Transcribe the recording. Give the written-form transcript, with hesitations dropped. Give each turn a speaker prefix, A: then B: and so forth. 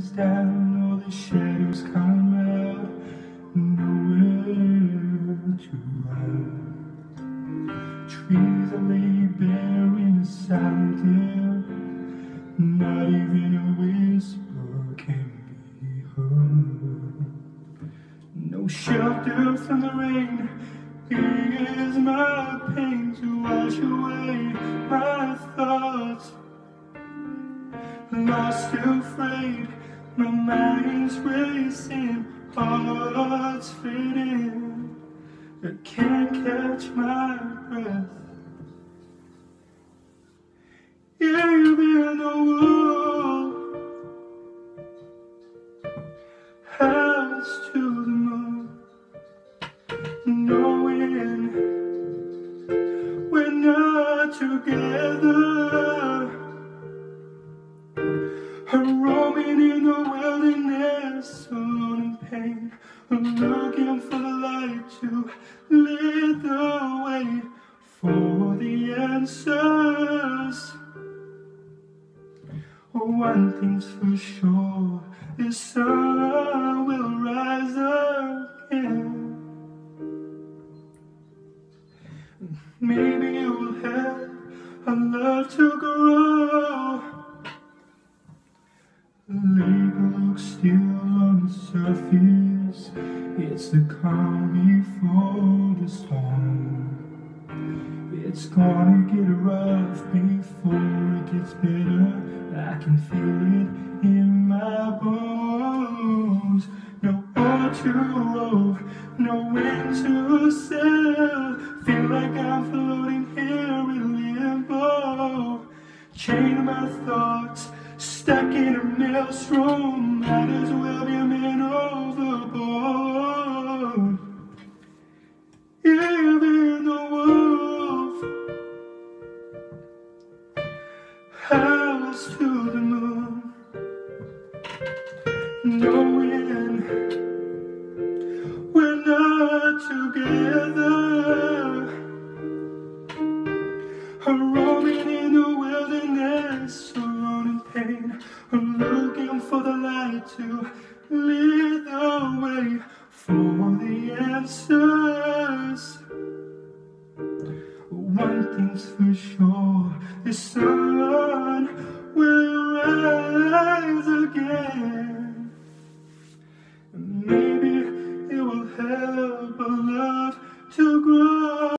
A: is down, all the shadows come out, nowhere to run. Trees are laid bare in the silent air, not even a whisper can be heard. No shelter from the rain, here's my pain to wash away my thoughts. Lost, afraid, my mind's racing, heart's fading, I can't catch my breath. You've been the wolf, house to the moon, knowing we're not together. I'm roaming in the wilderness, alone in pain. I'm looking for the light to lead the way for the answers. One thing's for sure, the sun will rise again. Maybe it will help our love to grow. The lake looks still on the surface, it's the calm before the storm. It's gonna get rough before it gets better, I can feel it in my bones. No oar to row, no wind to sail, feel like I'm floating here in limbo. Chain my thoughts, stuck in a maelstrom, might as well be a man overboard. You've been the wolf, house to the moon, knowing we're not together. I'm roaming in the wilderness, alone in pain. I'm looking for the light to lead the way for the answers. One thing's for sure, the sun will rise again.